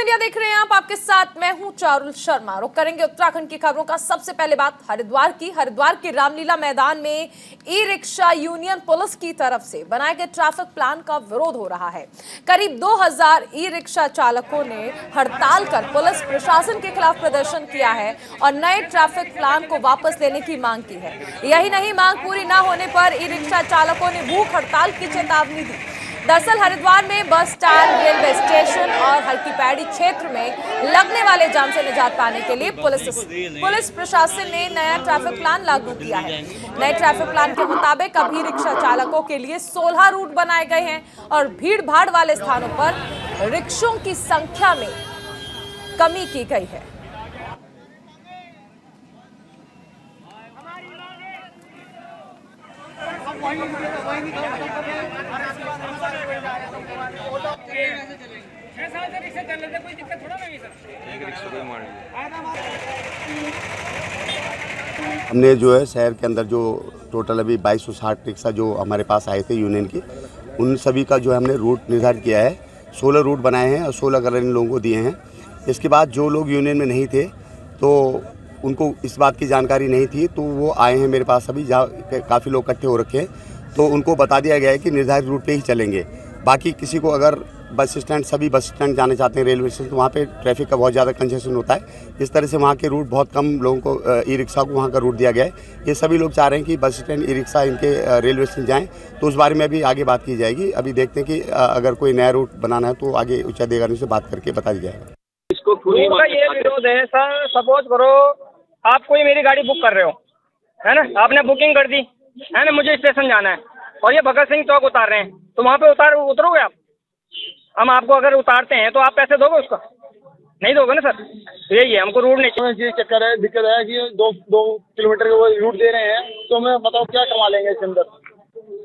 India देख रहे हैं आप, आपके साथ मैं हूं चारुल शर्मा। रुक करेंगे उत्तराखंड की खबरों का। सबसे पहले बात हरिद्वार की। हरिद्वार के रामलीला मैदान में ई रिक्शा यूनियन पुलिस की तरफ से बनाए गए ट्रैफिक प्लान का विरोध हो रहा है। करीब 2000 ई रिक्शा चालकों ने हड़ताल कर पुलिस प्रशासन के खिलाफ प्रदर्शन किया है और नए ट्रैफिक प्लान को वापस लेने की मांग की है। यही नहीं, मांग पूरी न होने पर ई रिक्शा चालकों ने भूख हड़ताल की चेतावनी दी। दरअसल हरिद्वार में बस स्टैंड, रेलवे स्टेशन और हल्की पैड़ी क्षेत्र में लगने वाले जाम से निजात पाने के लिए पुलिस प्रशासन ने नया ट्रैफिक प्लान लागू किया है। नए ट्रैफिक प्लान के मुताबिक अभी रिक्शा चालकों के लिए 16 रूट बनाए गए हैं और भीड़ भाड़ वाले स्थानों पर रिक्शों की संख्या में कमी की गई है। हमने जो है शहर के अंदर जो टोटल अभी 2260 रिक्शा जो हमारे पास आए थे यूनियन के, उन सभी का जो है हमने रूट निर्धारित किया है। 16 रूट बनाए हैं और 16 कलर इन लोगों को दिए हैं। इसके बाद जो लोग यूनियन में नहीं थे तो उनको इस बात की जानकारी नहीं थी, तो वो आए हैं मेरे पास अभी, जहाँ काफ़ी लोग इकट्ठे हो रखे हैं, तो उनको बता दिया गया है कि निर्धारित रूट पे ही चलेंगे। बाकी किसी को अगर बस स्टैंड, सभी बस स्टैंड जाने चाहते हैं, रेलवे स्टेशन, तो वहाँ पे ट्रैफिक का बहुत ज़्यादा कंजेशन होता है। इस तरह से वहाँ के रूट बहुत कम लोगों को ई रिक्शा को वहाँ का रूट दिया गया है। ये सभी लोग चाह रहे हैं कि बस स्टैंड, ई रिक्शा इनके रेलवे स्टेशन जाएँ, तो उस बारे में अभी आगे बात की जाएगी। अभी देखते हैं कि अगर कोई नया रूट बनाना है तो आगे उच्च अधिकारियों से बात करके बता दिया जाएगा। इसको रूट का ये विरोध है सर। सपोज करो आप कोई मेरी गाड़ी बुक कर रहे हो, है ना, आपने बुकिंग कर दी है ना, मुझे स्टेशन जाना है और ये भगत सिंह चौक उतार रहे हैं, तो वहाँ पे उतरोगे आप? हम आपको अगर उतारते हैं तो आप पैसे दोगे उसका? नहीं दोगे ना सर। तो यही है, हमको रूट नहीं। ये चक्कर है, दिक्कत है कि दो किलोमीटर का वो रूट दे रहे हैं, तो मैं बताओ क्या कमा लेंगे इसके अंदर?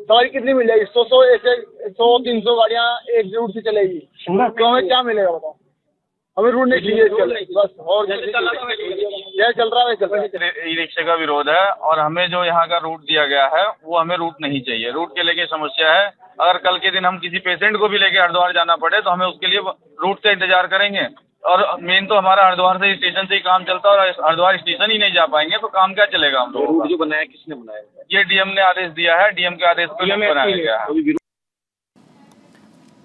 सवारी कितनी मिल जाएगी? 100-300 गाड़ियाँ एक रूट से चलेगी, तो हमें क्या मिलेगा बताओ? हमें रूट नहीं चाहिए बस। और यह चल रहा है। ई रिक्शे का विरोध है और हमें जो यहाँ का रूट दिया गया है वो हमें रूट नहीं चाहिए। रूट के लेके समस्या है। अगर कल के दिन हम किसी पेशेंट को भी लेके हरिद्वार जाना पड़े तो हमें उसके लिए रूट का इंतजार करेंगे। और मेन तो हमारा हरिद्वार से स्टेशन से ही काम चलता है और हरिद्वार स्टेशन ही नहीं जा पाएंगे तो काम क्या चलेगा हम लोगों का? जो बनाया किसने बनाया? ये डीएम ने आदेश दिया है, डीएम के आदेश पर बनाया गया है।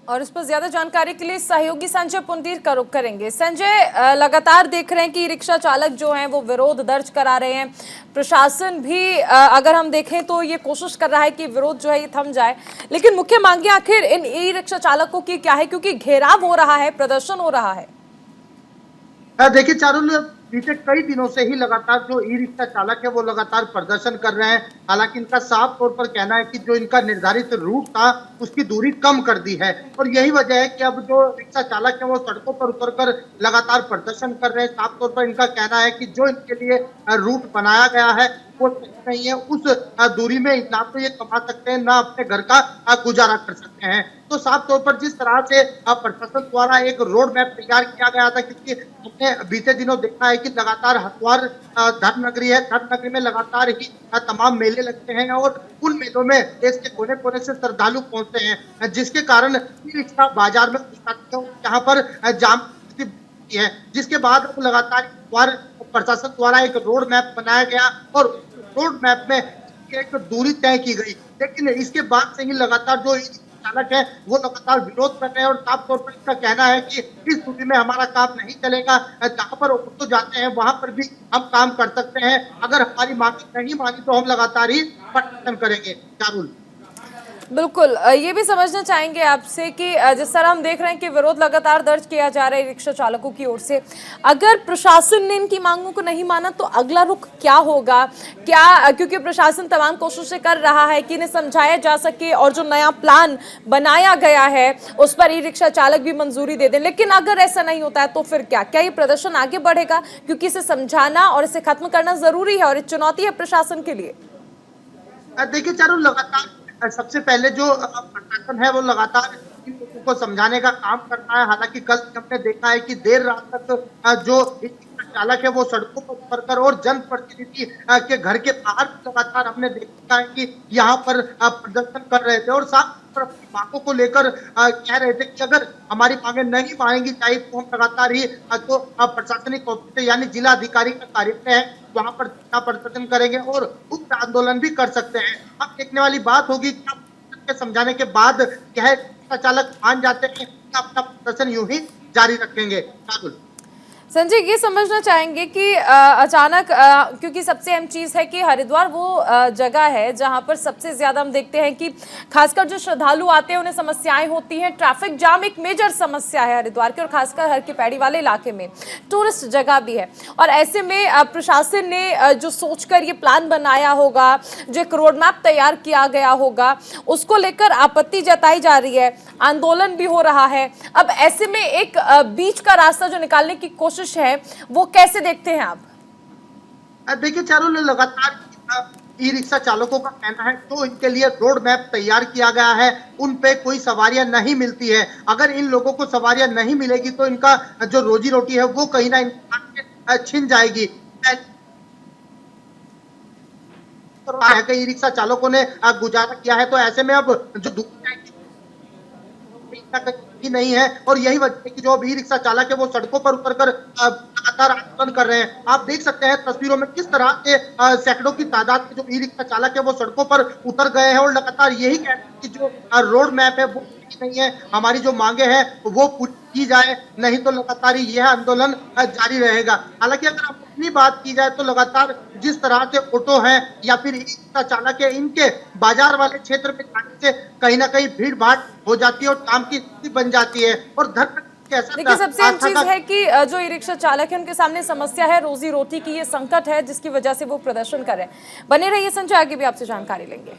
और इस पर ज्यादा जानकारी के लिए सहयोगी संजय पुंडीर का रुख करेंगे। संजय, लगातार देख रहे हैं कि रिक्शा चालक जो हैं वो विरोध दर्ज करा रहे हैं। प्रशासन भी अगर हम देखें तो ये कोशिश कर रहा है कि विरोध जो है ये थम जाए, लेकिन मुख्य मांगे आखिर इन ई रिक्शा चालकों की क्या है, क्योंकि घेराव हो रहा है, प्रदर्शन हो रहा है? देखिए चारुल, बीते कई दिनों से ही लगातार जो ई रिक्शा चालक है वो लगातार प्रदर्शन कर रहे हैं। हालांकि इनका साफ तौर पर कहना है कि जो इनका निर्धारित रूट था उसकी दूरी कम कर दी है और यही वजह है कि अब जो रिक्शा चालक है वो सड़कों पर उतरकर लगातार प्रदर्शन कर रहे हैं। साफ तौर पर इनका कहना है कि जो इनके लिए रूट बनाया गया है वो नहीं है, उस दूरी में ना तो ये कमा सकते हैं ना अपने घर का गुजारा कर सकते हैं। तो साफ तौर पर जिस तरह से प्रशासन द्वारा एक रोड मैप तैयार किया गया था, क्योंकि हमने बीते दिनों देखा है कि लगातार हरिद्वार धर्म नगरी है, धर्म नगरी में लगातार ही तमाम मेले लगते हैं और उन मेलों में देश के कोने कोने से श्रद्धालु पहुंचते हैं, जिसके कारण ई रिक्शा बाजार में यहाँ पर जाम है। जिसके बाद लगातार प्रशासन द्वारा एक रोड मैप बनाया गया और रोड मैप में एक दूरी तय की गई, लेकिन इसके बाद से ही लगातार जो चालक है वो लगातार विरोध कर रहे हैं और साफ तौर पर इसका कहना है कि इस दूरी में हमारा काम नहीं चलेगा। जहाँ पर ऑटो जाते हैं वहां पर भी हम काम कर सकते हैं, अगर हमारी मांग नहीं मानी तो हम लगातार ही प्रदर्शन करेंगे। चारुल, बिल्कुल, ये भी समझना चाहेंगे आपसे कि जिस तरह हम देख रहे हैं कि विरोध लगातार दर्ज किया जा रहा है रिक्शा चालकों की ओर से, अगर प्रशासन ने इनकी मांगों को नहीं माना तो अगला रुख क्या होगा? क्या, क्योंकि प्रशासन तमाम कोशिशें कर रहा है कि इन्हें समझाया जा सके और जो नया प्लान बनाया गया है उस पर ई रिक्शा चालक भी मंजूरी दे दें, लेकिन अगर ऐसा नहीं होता है तो फिर क्या ये प्रदर्शन आगे बढ़ेगा? क्योंकि इसे समझाना और इसे खत्म करना जरूरी है और एक चुनौती है प्रशासन के लिए। देखिए चारुल, लगातार सबसे पहले जो प्रशासन है वो लगातार लोगों को समझाने का काम करता है। हालांकि कल हमने देखा है कि देर रात तक जो चालक है वो सड़कों पर उतरकर और जनप्रतिनिधि के घर के बाहर लगातार हमने देखा है कि यहाँ पर प्रदर्शन कर रहे थे और साथ पर अपनी मांगों को लेकर कह रहे थे कि अगर हमारी मांगे नहीं मानेंगी जाए तो हम लगातार ही जो प्रशासनिक ऑफिस यानी जिला अधिकारी का कार्यालय है वहां पर धरना प्रदर्शन करेंगे और उग्र आंदोलन भी कर सकते हैं। अब देखने वाली बात होगी कि समझाने के बाद क्या है चालक मान जाते हैं कि अपना प्रदर्शन यूं ही जारी रखेंगे। राहुल संजय, ये समझना चाहेंगे कि अचानक क्योंकि सबसे अहम चीज़ है कि हरिद्वार वो जगह है जहां पर सबसे ज़्यादा हम देखते हैं कि खासकर जो श्रद्धालु आते हैं उन्हें समस्याएं होती हैं। ट्रैफिक जाम एक मेजर समस्या है हरिद्वार की और खासकर हर की पैड़ी वाले इलाके में टूरिस्ट जगह भी है। और ऐसे में प्रशासन ने जो सोचकर ये प्लान बनाया होगा, जो एक रोड मैप तैयार किया गया होगा, उसको लेकर आपत्ति जताई जा रही है, आंदोलन भी हो रहा है। अब ऐसे में एक बीच का रास्ता जो निकालने की कोशिश है वो कैसे देखते हैं आप? देखिए चारों लगातार ई रिक्शा चालकों का कहना है तो इनके लिए रोड मैप तैयार किया गया है, उन पे कोई सवारियां नहीं मिलती है। अगर इन लोगों को सवारियां नहीं मिलेगी तो इनका जो रोजी रोटी है वो कहीं ना छिन जाएगी। ई रिक्शा चालकों ने गुजारा किया है तो ऐसे में अब जो ही नहीं है और यही वजह है कि जो ई रिक्शा चालक है वो सड़कों पर उतरकर लगातार आंदोलन कर रहे हैं। आप देख सकते हैं तस्वीरों में किस तरह से सैकड़ों की तादाद में जो ई रिक्शा चालक है वो सड़कों पर उतर गए हैं और लगातार यही कह रहे हैं कि जो रोड मैप है वो नहीं है, हमारी जो मांगे हैं वो पूरी की जाए, नहीं तो लगातार यह आंदोलन जारी रहेगा। हालांकि अगर अपनी बात की जाए तो लगातार जिस तरह से ऑटो हैं या फिर ई रिक्शा चालक है इनके बाजार वाले क्षेत्र में जाने से कहीं ना कहीं भीड़ भाड़ हो जाती है और काम की स्थिति बन जाती है और देखिए सबसे अहम चीज है कि जो ई रिक्शा चालक है उनके सामने समस्या है, रोजी रोटी की ये संकट है जिसकी वजह से वो प्रदर्शन कर रहे हैं। बने रहिए संजय, आगे भी आपसे जानकारी लेंगे।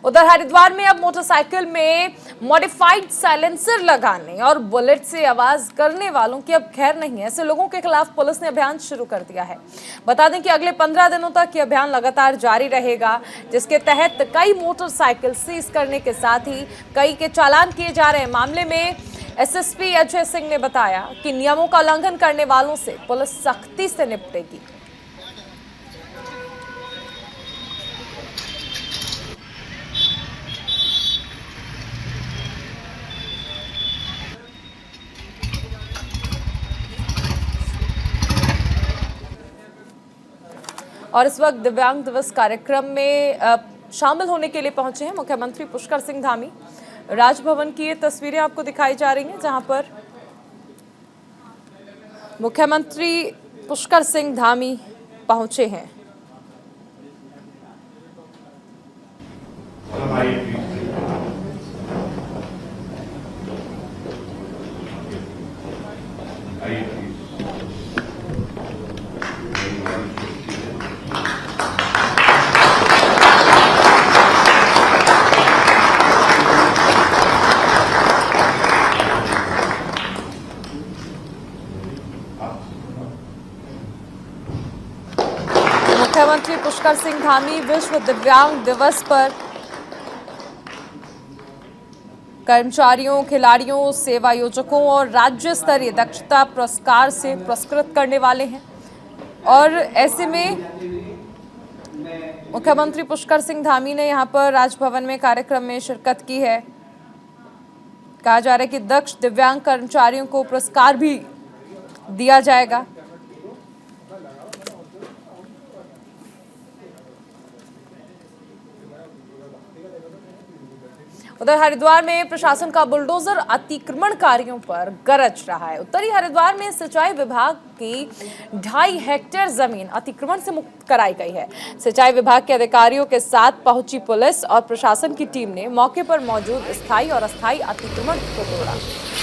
उधर हरिद्वार में अब मोटरसाइकिल में मॉडिफाइड साइलेंसर लगाने और बुलेट से आवाज करने वालों की अब खैर नहीं है। ऐसे लोगों के खिलाफ पुलिस ने अभियान शुरू कर दिया है। बता दें कि अगले 15 दिनों तक ये अभियान लगातार जारी रहेगा, जिसके तहत कई मोटरसाइकिल सीज करने के साथ ही कई के चालान किए जा रहे हैं। मामले में एसएसपी अजय सिंह ने बताया कि नियमों का उल्लंघन करने वालों से पुलिस सख्ती से निपटेगी। और इस वक्त दिव्यांग दिवस कार्यक्रम में शामिल होने के लिए पहुंचे हैं मुख्यमंत्री पुष्कर सिंह धामी। राजभवन की ये तस्वीरें आपको दिखाई जा रही हैं जहां पर मुख्यमंत्री पुष्कर सिंह धामी पहुंचे हैं। मुख्यमंत्री पुष्कर सिंह धामी विश्व दिव्यांग दिवस पर कर्मचारियों, खिलाड़ियों, सेवा योजकों और राज्य स्तरीय दक्षता पुरस्कार से पुरस्कृत करने वाले हैं। और ऐसे में मुख्यमंत्री पुष्कर सिंह धामी ने यहां पर राजभवन में कार्यक्रम में शिरकत की है। कहा जा रहा है कि दक्ष दिव्यांग कर्मचारियों को पुरस्कार भी दिया जाएगा। उधर हरिद्वार में प्रशासन का बुलडोजर अतिक्रमणकारियों पर गरज रहा है। उत्तरी हरिद्वार में सिंचाई विभाग की 2.5 हेक्टेयर जमीन अतिक्रमण से मुक्त कराई गई है। सिंचाई विभाग के अधिकारियों के साथ पहुंची पुलिस और प्रशासन की टीम ने मौके पर मौजूद स्थायी और अस्थायी अतिक्रमण को तोड़ा।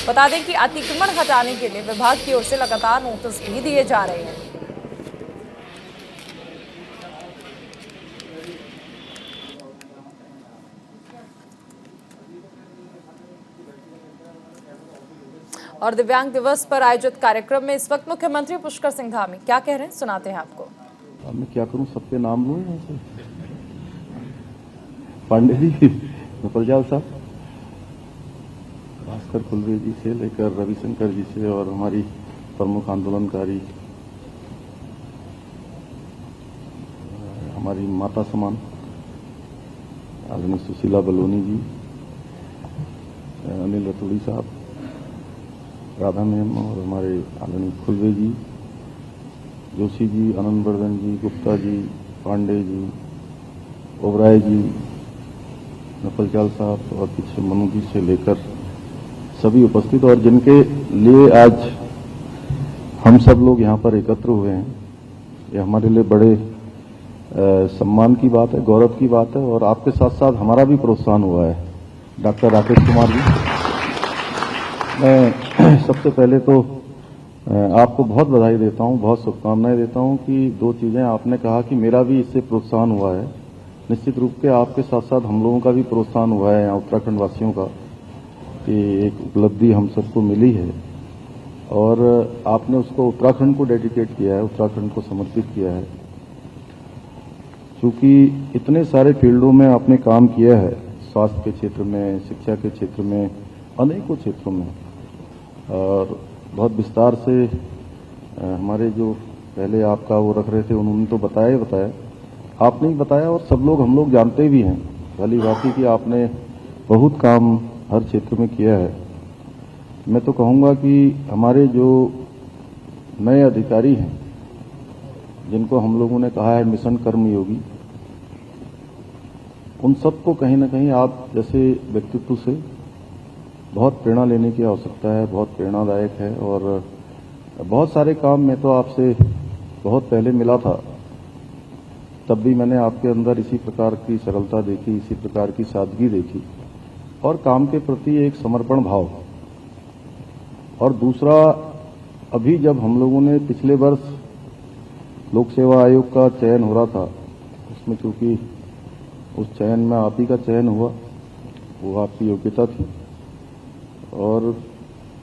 बता दें कि अतिक्रमण हटाने के लिए विभाग की ओर से लगातार नोटिस भी दिए जा रहे हैं। और दिव्यांग दिवस पर आयोजित कार्यक्रम में इस वक्त मुख्यमंत्री पुष्कर सिंह धामी क्या कह रहे हैं, सुनाते हैं आपको। अब मैं क्या करूं, सबके नाम लूं यहाँ से? पांडे जी, गोपाल साहब, भास्कर कुलवे जी से लेकर रविशंकर जी से और हमारी प्रमुख आंदोलनकारी हमारी माता समान आदरणीय सुशीला बलोनी जी, अनिल रतूड़ी साहब, राधा मैम और हमारे आदरणीय खुलवे जी, जोशी जी, आनंद वर्धन जी, गुप्ता जी, पांडे जी, ओबराय जी, नपलचाल साहब और पीछे मनु जी से लेकर सभी उपस्थित और जिनके लिए आज हम सब लोग यहाँ पर एकत्र हुए हैं, ये हमारे लिए बड़े सम्मान की बात है, गौरव की बात है और आपके साथ साथ हमारा भी प्रोत्साहन हुआ है। डॉक्टर राकेश कुमार जी, मैं सबसे पहले तो आपको बहुत बधाई देता हूं, बहुत शुभकामनाएं देता हूं कि दो चीजें आपने कहा कि मेरा भी इससे प्रोत्साहन हुआ है। निश्चित रूप से आपके साथ साथ हम लोगों का भी प्रोत्साहन हुआ है यहाँ उत्तराखंड वासियों का कि एक उपलब्धि हम सबको मिली है और आपने उसको उत्तराखंड को डेडिकेट किया है, उत्तराखंड को समर्पित किया है। चूंकि इतने सारे फील्डों में आपने काम किया है, स्वास्थ्य के क्षेत्र में, शिक्षा के क्षेत्र में, अनेकों क्षेत्रों में, और बहुत विस्तार से हमारे जो पहले आपका वो रख रहे थे उन्होंने तो बताया ही बताया, आपने ही बताया और सब लोग हम लोग जानते भी हैं भली भांति कि आपने बहुत काम हर क्षेत्र में किया है। मैं तो कहूँगा कि हमारे जो नए अधिकारी हैं जिनको हम लोगों ने कहा है मिशन कर्मयोगी, उन सबको कहीं ना कहीं आप जैसे व्यक्तित्व से बहुत प्रेरणा लेने की आवश्यकता है, बहुत प्रेरणादायक है। और बहुत सारे काम में तो आपसे बहुत पहले मिला था, तब भी मैंने आपके अंदर इसी प्रकार की सरलता देखी, इसी प्रकार की सादगी देखी और काम के प्रति एक समर्पण भाव। और दूसरा, अभी जब हम लोगों ने पिछले वर्ष लोक सेवा आयोग का चयन हो रहा था, उसमें चूंकि उस चयन में आप ही का चयन हुआ, वो आपकी योग्यता थी और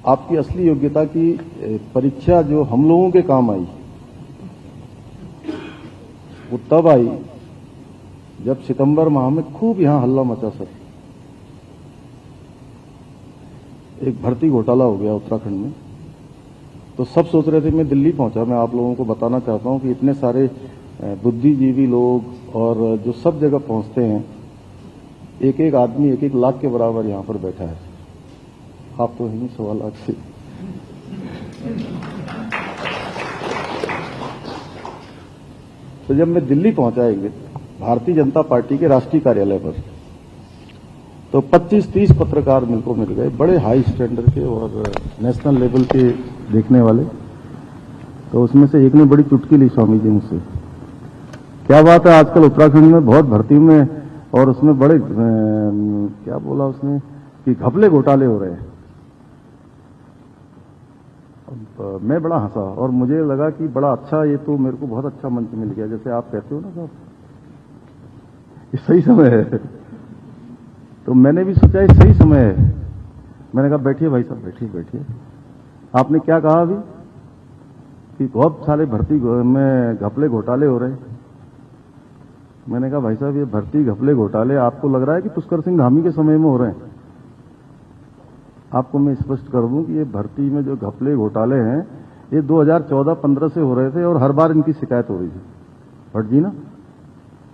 आपकी असली योग्यता की परीक्षा जो हम लोगों के काम आई वो तब आई जब सितंबर माह में खूब यहां हल्ला मचा सर। एक भर्ती घोटाला हो गया उत्तराखंड में, तो सब सोच रहे थे, मैं दिल्ली पहुंचा, मैं आप लोगों को बताना चाहता हूं कि इतने सारे बुद्धिजीवी लोग और जो सब जगह पहुंचते हैं, एक एक आदमी 1-1 लाख के बराबर यहां पर बैठा है। आप तो हैं 1.25 लाख से। तो जब मैं दिल्ली पहुंचा एक दिन भारतीय जनता पार्टी के राष्ट्रीय कार्यालय पर, तो 25-30 पत्रकार मिलको मिल गए, बड़े हाई स्टैंडर्ड के और नेशनल लेवल के देखने वाले। तो उसमें से एक ने बड़ी चुटकी ली स्वामी जी मुझसे, क्या बात है आजकल उत्तराखंड में बहुत भर्ती में और उसमें बड़े क्या बोला उसने कि घपले घोटाले हो रहे हैं। मैं बड़ा हंसा और मुझे लगा कि बड़ा अच्छा, ये तो मेरे को बहुत अच्छा मंच मिल गया, जैसे आप कहते हो ना साहब, ये सही समय है। तो मैंने भी सोचा ये सही समय है। मैंने कहा बैठिए भाई साहब, बैठिए बैठिए। आपने क्या कहा अभी कि बहुत सारे भर्ती में घपले घोटाले हो रहे हैं। मैंने कहा भाई साहब, ये भर्ती घपले घोटाले आपको लग रहा है कि पुष्कर सिंह धामी के समय में हो रहे हैं? आपको मैं स्पष्ट कर दूं कि ये भर्ती में जो घपले घोटाले हैं ये 2014-15 से हो रहे थे और हर बार इनकी शिकायत हो रही थी। भट्ट जी ना,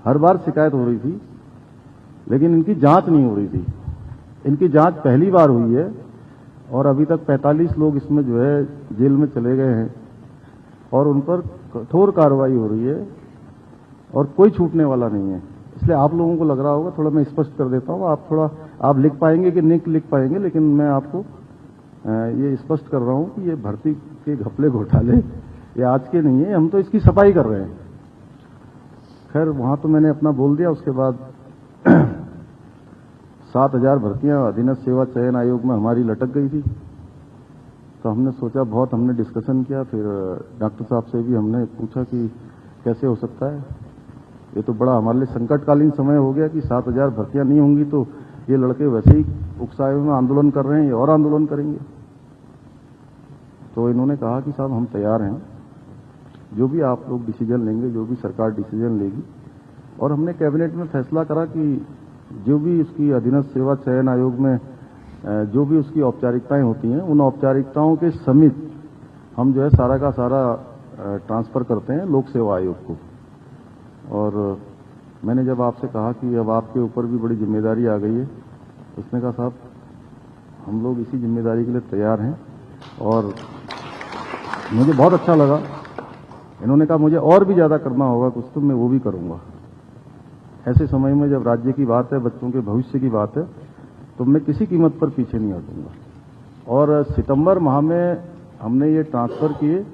हर बार शिकायत हो रही थी, लेकिन इनकी जांच नहीं हो रही थी। इनकी जांच पहली बार हुई है और अभी तक 45 लोग इसमें जो है जेल में चले गए हैं और उन पर कठोर कार्रवाई हो रही है और कोई छूटने वाला नहीं है। इसलिए आप लोगों को लग रहा होगा, थोड़ा मैं स्पष्ट कर देता हूं, आप लिख पाएंगे कि नहीं लिख पाएंगे, लेकिन मैं आपको ये स्पष्ट कर रहा हूं कि ये भर्ती के घपले घोटाले ये आज के नहीं है, हम तो इसकी सफाई कर रहे हैं। खैर वहां तो मैंने अपना बोल दिया। उसके बाद 7,000 भर्तियां अधीनस्थ सेवा चयन आयोग में हमारी लटक गई थी। तो हमने सोचा, बहुत हमने डिस्कशन किया, फिर डॉक्टर साहब से भी हमने पूछा कि कैसे हो सकता है, ये तो बड़ा हमारे लिए संकटकालीन समय हो गया कि 7,000 भर्तियां नहीं होंगी तो ये लड़के वैसे ही उकसाए में आंदोलन कर रहे हैं, ये और आंदोलन करेंगे। तो इन्होंने कहा कि साहब हम तैयार हैं, जो भी आप लोग डिसीजन लेंगे, जो भी सरकार डिसीजन लेगी। और हमने कैबिनेट में फैसला करा कि जो भी उसकी अधीनस्थ सेवा चयन आयोग में जो भी उसकी औपचारिकताएं होती हैं, उन औपचारिकताओं के समित हम जो है सारा का सारा ट्रांसफर करते हैं लोक सेवा आयोग को। और मैंने जब आपसे कहा कि अब आपके ऊपर भी बड़ी जिम्मेदारी आ गई है, उसने कहा साहब हम लोग इसी जिम्मेदारी के लिए तैयार हैं। और मुझे बहुत अच्छा लगा, इन्होंने कहा मुझे और भी ज़्यादा करना होगा कुछ तो मैं वो भी करूँगा। ऐसे समय में जब राज्य की बात है, बच्चों के भविष्य की बात है, तो मैं किसी कीमत पर पीछे नहीं हटूंगा। और सितंबर माह में हमने ये ट्रांसफ़र किए,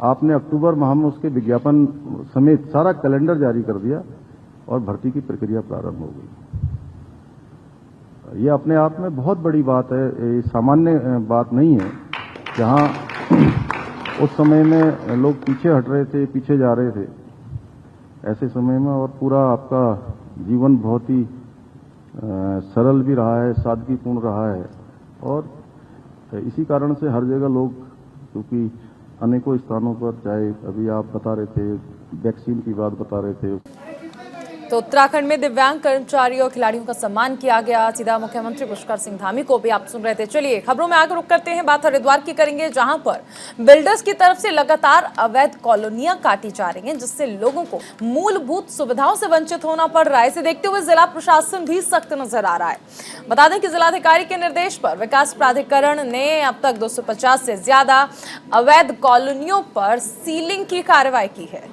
आपने अक्टूबर माह में उसके विज्ञापन समेत सारा कैलेंडर जारी कर दिया और भर्ती की प्रक्रिया प्रारंभ हो गई। ये अपने आप में बहुत बड़ी बात है, ये सामान्य बात नहीं है। जहां उस समय में लोग पीछे हट रहे थे, पीछे जा रहे थे, ऐसे समय में और पूरा आपका जीवन बहुत ही सरल भी रहा है, सादगीपूर्ण रहा है। और इसी कारण से हर जगह लोग, क्योंकि अनेकों स्थानों पर, चाहे अभी आप बता रहे थे वैक्सीन की बात बता रहे थे, तो उत्तराखंड में दिव्यांग कर्मचारियों और खिलाड़ियों का सम्मान किया गया। सीधा मुख्यमंत्री पुष्कर सिंह धामी को भी आप सुन रहे थे। चलिए खबरों में आगे रुक करते हैं, बात हरिद्वार की करेंगे, जहां पर बिल्डर्स की तरफ से लगातार अवैध कॉलोनियां काटी जा रही हैं, जिससे लोगों को मूलभूत सुविधाओं से वंचित होना पड़ रहा है। इसे देखते हुए जिला प्रशासन भी सख्त नजर आ रहा है। बता दें कि जिलाधिकारी के निर्देश पर विकास प्राधिकरण ने अब तक 250 से ज्यादा अवैध कॉलोनियों पर सीलिंग की कार्रवाई की है।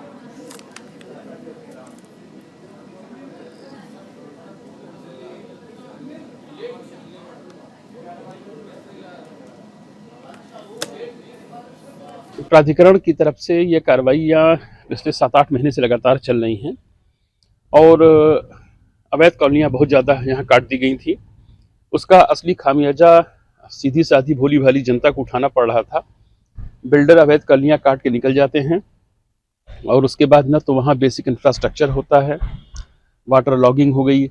प्राधिकरण की तरफ से ये कार्रवाइयाँ पिछले 7-8 महीने से लगातार चल रही हैं और अवैध कॉलोनियाँ बहुत ज़्यादा यहाँ काट दी गई थी। उसका असली खामियाजा सीधी साधी भोली भाली जनता को उठाना पड़ रहा था। बिल्डर अवैध कॉलोनियाँ काट के निकल जाते हैं और उसके बाद न तो वहाँ बेसिक इंफ्रास्ट्रक्चर होता है, वाटर लॉगिंग हो गई,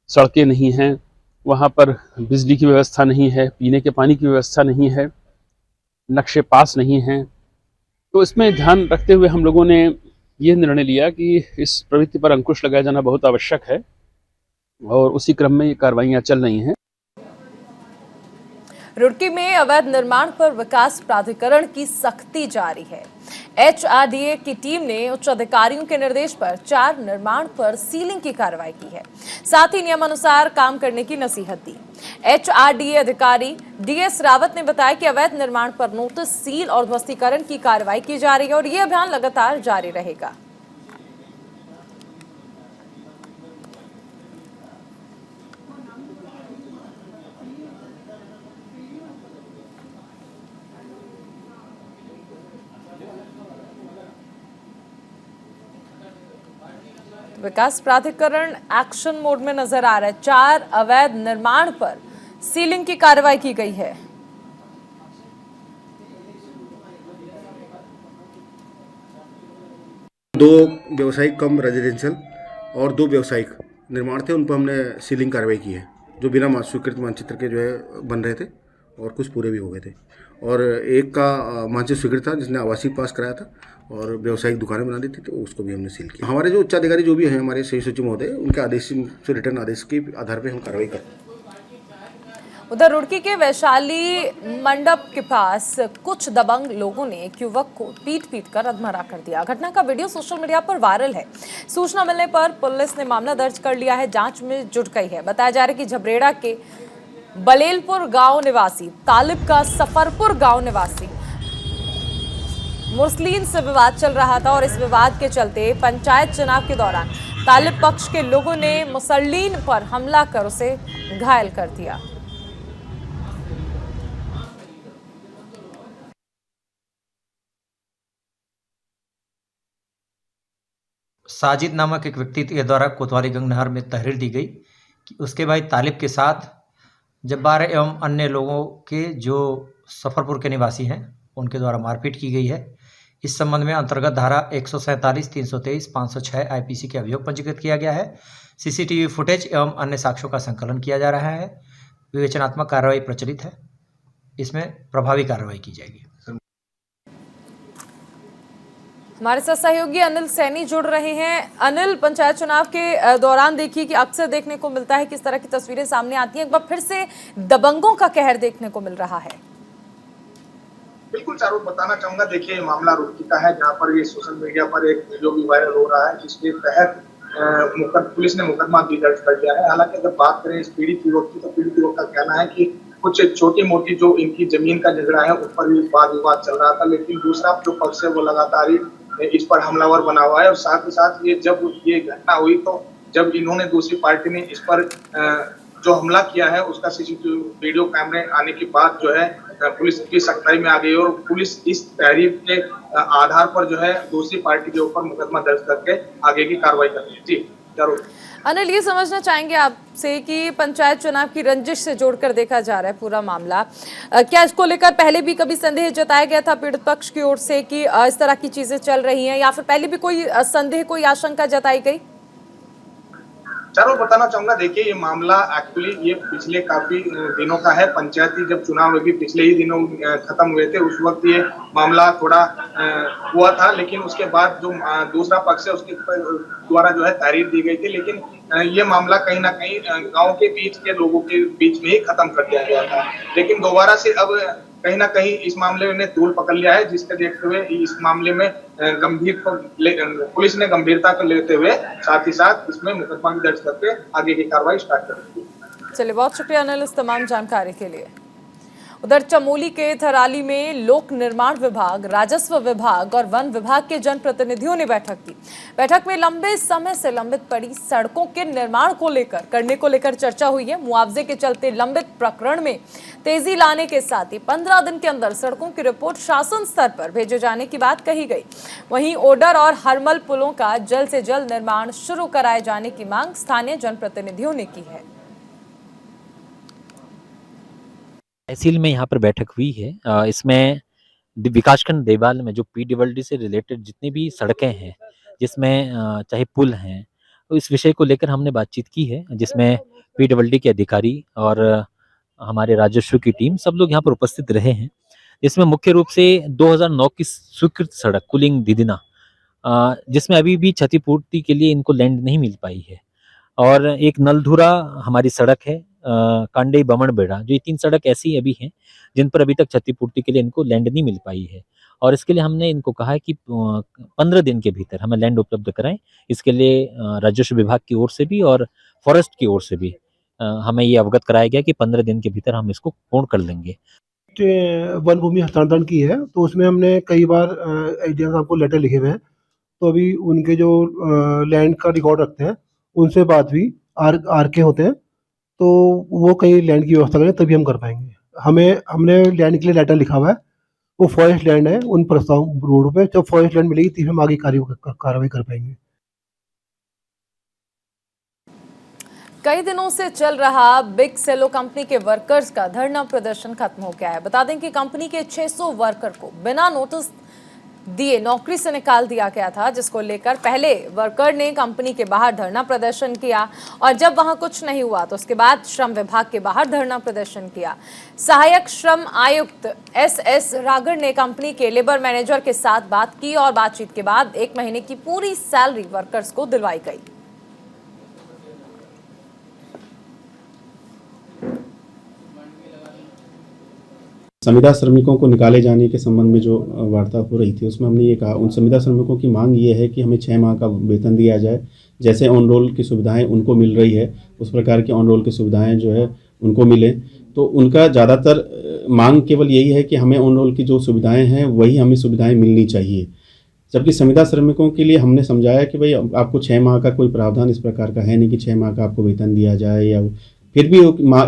सड़कें नहीं हैं, वहाँ पर बिजली की व्यवस्था नहीं है, पीने के पानी की व्यवस्था नहीं है, नक्शे पास नहीं हैं। तो इसमें ध्यान रखते हुए हम लोगों ने ये निर्णय लिया कि इस प्रवृत्ति पर अंकुश लगाया जाना बहुत आवश्यक है और उसी क्रम में ये कार्रवाइयाँ चल रही हैं। रुड़की में अवैध निर्माण पर विकास प्राधिकरण की सख्ती जारी है। एचआरडीए की टीम ने उच्च अधिकारियों के निर्देश पर 4 निर्माण पर सीलिंग की कार्रवाई की है, साथ ही नियमानुसार काम करने की नसीहत दी। एचआरडीए अधिकारी डीएस रावत ने बताया कि अवैध निर्माण पर नोटिस, सील और ध्वस्तीकरण की कार्रवाई की जा रही है और ये अभियान लगातार जारी रहेगा। विकास प्राधिकरण एक्शन मोड में नजर आ रहा है। 4 अवैध निर्माण पर सीलिंग की कार्रवाई की गई है। दो व्यावसायिक कम रेजिडेंशियल और 2 व्यावसायिक निर्माण थे, उन पर हमने सीलिंग कार्रवाई की है, जो बिना स्वीकृत मानचित्र के जो है बन रहे थे और कुछ पूरे भी हो गए थे। और एक का मानचित्र स्वीकृत था जिसने आवासीय पास कराया था और व्यावसायिक दुकानें बना दी थी, तो उसको भी हमने सील किया। हमारे जो उच्चाधिकारी जो भी हैं, हमारे संयुक्त सचिव महोदय, उनके आदेश से, रिटर्न आदेश के आधार पर हम कार्रवाई करते हैं। उधर रुड़की के वैशाली मंडप के पास कुछ दबंग लोगों ने एक युवक को पीट कर अधमरा कर दिया। घटना का वीडियो सोशल मीडिया पर वायरल है। सूचना मिलने पर पुलिस ने मामला दर्ज कर लिया है, जांच में जुट गई है। बताया जा रहा है कि झबरेड़ा के बलेलपुर गांव निवासी तालिब का सफरपुर गांव निवासी मुरसलीन से विवाद चल रहा था और इस विवाद के चलते पंचायत चुनाव के दौरान तालिब पक्ष के लोगों ने मुसल्लीन पर हमला कर उसे घायल कर दिया। साजिद नामक एक व्यक्ति के द्वारा कोतवाली गंग नहर में तहरीर दी गई कि उसके भाई तालिब के साथ जब्बार एवं अन्य लोगों के जो सफरपुर के निवासी हैं उनके द्वारा मारपीट की गई है। इस संबंध में अंतर्गत धारा 147, 323, 506 आईपीसी के अभियोग पंजीकृत किया गया है। सीसीटीवी फुटेज एवं अन्य साक्ष्यों का संकलन किया जा रहा है। विवेचनात्मक कार्रवाई प्रचलित है, इसमें प्रभावी कार्रवाई की जाएगी। हमारे साथ सहयोगी अनिल सैनी जुड़ रहे हैं। अनिल, पंचायत चुनाव के दौरान देखिए कि अक्सर देखने को मिलता है किस तरह की तस्वीरें सामने आती हैं, एक बार फिर से दबंगों का कहर देखने को मिल रहा है। बिल्कुल चारों बताना चाहूंगा, देखिए मामला रुड़की का है, जहां पर ये सोशल मीडिया पर एक वीडियो भी वायरल हो रहा है जिसके तहत पुलिस ने मुकदमा भी दर्ज कर दिया है। हालांकि अगर बात करें इस पीड़ित युवक की, तो पीड़ित युवक का कहना है कि कुछ छोटी मोटी जो इनकी जमीन का झगड़ा है उस पर भी वाद विवाद चल रहा था, लेकिन दूसरा जो पक्ष है वो लगातार ही इस पर हमलावर बना हुआ है। और साथ ही साथ जब ये घटना हुई, तो जब इन्होंने दूसरी पार्टी ने इस पर जो हमला किया है उसका सीसीटीवी वीडियो कैमरे आने के बाद जो है पुलिस की सख्ताई में आ गई और पुलिस इस तहरीर के आधार पर जो है दूसरी पार्टी के ऊपर मुकदमा दर्ज करके आगे की कार्रवाई कर रही है। जी जरूर। अनिल, ये समझना चाहेंगे आपसे कि पंचायत चुनाव की रंजिश से जोड़कर देखा जा रहा है पूरा मामला, क्या इसको लेकर पहले भी कभी संदेह जताया गया था पीड़ित पक्ष की ओर से कि इस तरह की चीजें चल रही हैं, या फिर पहले भी कोई संदेह, कोई आशंका जताई गई? जरूर बताना चाहूंगा। देखिए, ये मामला एक्चुअली ये पिछले काफी दिनों का है। पंचायती जब चुनाव अभी पिछले ही दिनों खत्म हुए थे, उस वक्त ये मामला थोड़ा हुआ था, लेकिन उसके बाद जो दूसरा पक्ष है उसके द्वारा जो है तहरीर दी गई थी, लेकिन ये मामला कहीं ना कहीं गांव के बीच के लोगों के बीच में ही खत्म कर दिया गया था। लेकिन दोबारा से अब कहीं ना कहीं इस मामले ने तूल पकड़ लिया है, जिसके देखते हुए इस मामले में पुलिस ने गंभीरता को लेते हुए साथ ही साथ इसमें मुकदमा दर्ज करके आगे की कार्रवाई स्टार्ट कर दी। चलिए, बहुत शुक्रिया अनिल इस तमाम जानकारी के लिए। उधर चमोली के थराली में लोक निर्माण विभाग, राजस्व विभाग और वन विभाग के जनप्रतिनिधियों ने बैठक की। बैठक में लंबे समय से लंबित पड़ी सड़कों के निर्माण को लेकर चर्चा हुई है। मुआवजे के चलते लंबित प्रकरण में तेजी लाने के साथ ही 15 दिन के अंदर सड़कों की रिपोर्ट शासन स्तर पर भेजे जाने की बात कही गई। वहीं ओडर और हरमल पुलों का जल्द से जल्द निर्माण शुरू कराए जाने की मांग स्थानीय जनप्रतिनिधियों ने की है। तहसील में यहाँ पर बैठक हुई है। इसमें विकासखंड देवाल में जो पीडब्ल्यूडी से रिलेटेड जितनी भी सड़कें हैं, जिसमें चाहे पुल हैं, तो इस विषय को लेकर हमने बातचीत की है, जिसमें पीडब्ल्यूडी के अधिकारी और हमारे राजस्व की टीम सब लोग यहाँ पर उपस्थित रहे हैं। इसमें मुख्य रूप से 2009 की स्वीकृत सड़क कुलिंग दिदिना, जिसमें अभी भी क्षतिपूर्ति के लिए इनको लैंड नहीं मिल पाई है, और एक नलधुरा हमारी सड़क है, कांडे बमन बेड़ा, जो ये 3 सड़क ऐसी अभी हैं जिन पर अभी तक क्षतिपूर्ति के लिए इनको लैंड नहीं मिल पाई है। और इसके लिए हमने इनको कहा है कि 15 दिन के भीतर हमें लैंड उपलब्ध कराएं। इसके लिए राजस्व विभाग की ओर से भी और फॉरेस्ट की ओर से भी हमें ये अवगत कराया गया कि 15 दिन के भीतर हम इसको पूर्ण कर लेंगे। वन भूमि हस्तांतरण की है, तो उसमें हमने कई बार एसडीएम साहब को लेटर लिखे हुए हैं, तो अभी उनके जो लैंड का रिकॉर्ड रखते हैं उनसे बात हुई, आर के होते हैं, तो वो कहीं लैंड की व्यवस्था करें तभी हम कर पाएंगे। हमने लैंड के लिए लेटर लिखा हुआ है, वो फॉरेस्ट लैंड है, उन प्रस्ताव रोड पे जब फॉरेस्ट लैंड मिलेगी तभी हम आगे कार्रवाई कर पाएंगे। कई दिनों से चल रहा बिग सेलो कंपनी के वर्कर्स का धरना प्रदर्शन खत्म हो गया है। बता दें कि कंपनी के 600 वर्कर को बिना नोटिस दिए नौकरी से निकाल दिया गया था, जिसको लेकर पहले वर्कर ने कंपनी के बाहर धरना प्रदर्शन किया, और जब वहां कुछ नहीं हुआ तो उसके बाद श्रम विभाग के बाहर धरना प्रदर्शन किया। सहायक श्रम आयुक्त SS रागड़ ने कंपनी के लेबर मैनेजर के साथ बात की और बातचीत के बाद 1 महीने की पूरी सैलरी वर्कर्स को दिलवाई गई। संविदा श्रमिकों को निकाले जाने के संबंध में जो वार्ता हो रही थी, उसमें हमने ये कहा, उन संविदा श्रमिकों की मांग ये है कि हमें 6 माह का वेतन दिया जाए। जैसे ऑन रोल की सुविधाएं उनको मिल रही है, उस प्रकार की ऑन रोल की सुविधाएं जो है उनको मिले। तो उनका ज़्यादातर मांग केवल यही है कि हमें ऑन रोल की जो सुविधाएँ हैं वही हमें सुविधाएँ मिलनी चाहिए। जबकि संविदा श्रमिकों के लिए हमने समझाया कि भाई आपको 6 माह का कोई प्रावधान इस प्रकार का है नहीं कि 6 माह का आपको वेतन दिया जाए, या फिर भी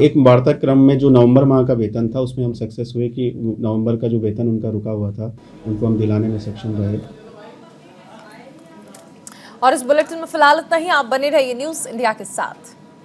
एक वार्ता क्रम में जो नवंबर माह का वेतन था उसमें हम सक्सेस हुए कि नवंबर का जो वेतन उनका रुका हुआ था उनको हम दिलाने में सक्षम रहे। और इस बुलेटिन में फिलहाल इतना ही। आप बने रहिए न्यूज़ इंडिया के साथ।